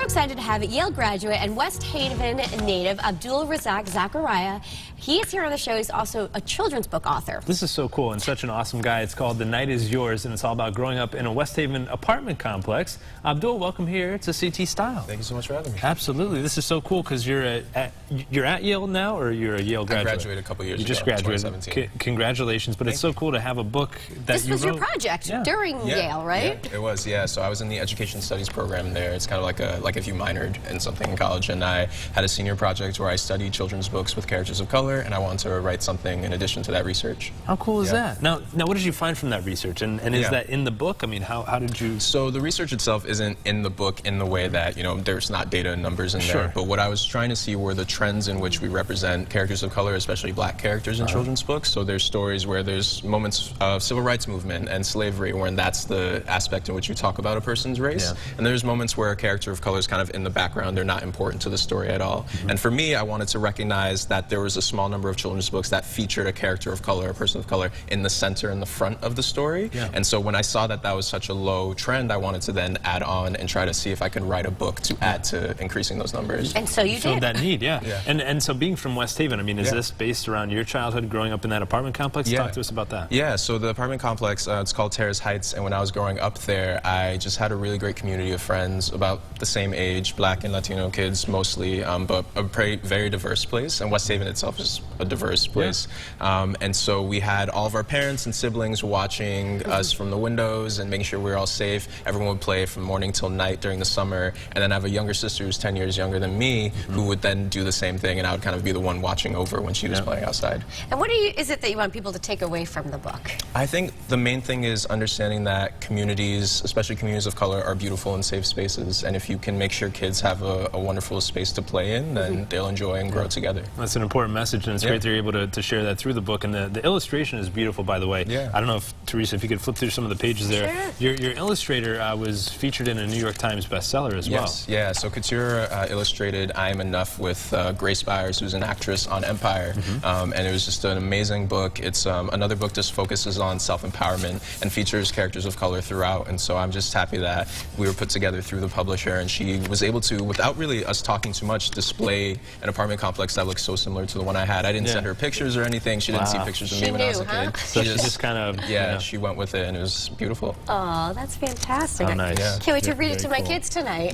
excited to have Yale graduate and West Haven native Abdul-Razak Zachariah. He is here on the show. He's also a children's book author. This is so cool and such an awesome guy. It's called The Night Is Yours, and it's all about growing up in a West Haven apartment complex. Abdul, welcome here to CT Style. Thank you so much for having me. Absolutely. This is so cool because you're at Yale now, or you're a Yale graduate? I graduated a couple years ago. You just graduated. 2017. Congratulations. But it's so cool to have a book that you wrote. This was your project during Yale, right? Yeah, it was, yeah. So I was in the education studies program there. It's kind of like if you minored in something in college, and I had a senior project where I studied children's books with characters of color, and I wanted to write something in addition to that research. How cool is that? Now, what did you find from that research, and is that in the book? I mean, how did you... So the research itself isn't in the book in the way that, you know, there's not data and numbers in there, but what I was trying to see were the trends in which we represent characters of color, especially black characters in children's books. So there's stories where there's moments of civil rights movement and slavery, when that's the aspect in which you talk about a person's race, and there's moments where a character of color is kind of in the background. They're not important to the story at all. And for me, I wanted to recognize that there was a small number of children's books that featured a character of color, a person of color, in the center, in the front of the story. And so when I saw that that was such a low trend, I wanted to then add on and try to see if I could write a book to add to increasing those numbers. And so you filled did. that need, And so being from West Haven, I mean, is this based around your childhood growing up in that apartment complex? Talk to us about that. Yeah, so the apartment complex, it's called Terrace Heights, and when I was growing up there, I just had a really great community of friends about the same age, black and Latino kids mostly, but a very diverse place, and West Haven itself is a diverse place. And so we had all of our parents and siblings watching us from the windows and making sure we were all safe. Everyone would play from morning till night during the summer, and then I have a younger sister who's 10 years younger than me, who would then do the same thing, and I would kind of be the one watching over when she was playing outside. And what is it that you want people to take away from the book? I think the main thing is understanding that communities, especially communities of color, are beautiful and safe spaces, and if you can make sure kids have a wonderful space to play in, then they'll enjoy and grow together. That's an important message, and it's great that you're able to share that through the book. And the illustration is beautiful, by the way. I don't know if, Teresa, if you could flip through some of the pages there. Your illustrator was featured in a New York Times bestseller as well. Yeah, so Couture illustrated I Am Enough with Grace Byers, who's an actress on Empire, and it was just an amazing book. It's another book just focuses on self-empowerment and features characters of color throughout, and so I'm just happy that we were put together through the publisher, and she was able to, without really us talking too much, display an apartment complex that looks so similar to the one I had. I didn't send her pictures or anything. She didn't see pictures of me when I was a kid. So she just kind of, she went with it, and it was beautiful. Oh, that's fantastic. Oh, nice. Can't wait to read it to my kids tonight.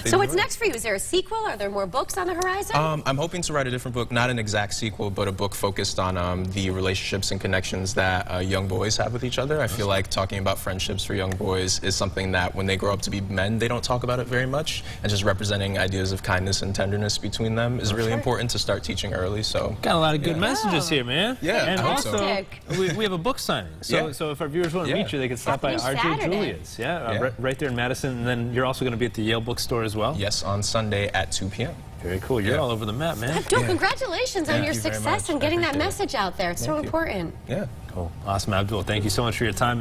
So what's next for you? Is there a sequel? Are there more books on the horizon? I'm hoping to write a different book, not an exact sequel, but a book focused on the relationships and connections that young boys have with each other. I feel like talking about friendships for young boys is something that when they grow up to be men, they don't talk about it very much, and just representing ideas of kindness and tenderness between them is really important to start teaching early. So got a lot of good messages here, man. And also, we have a book signing. So if our viewers want to meet you, they can stop by R.J. Julia's. Right there in Madison. And then you're also going to be at the Yale bookstore as well? Yes, on Sunday at 2 p.m. Very cool. You're all over the map, man. Abdul, congratulations on your success and getting that message out there. It's so important. Cool. Awesome, Abdul. Thank you so much for your time.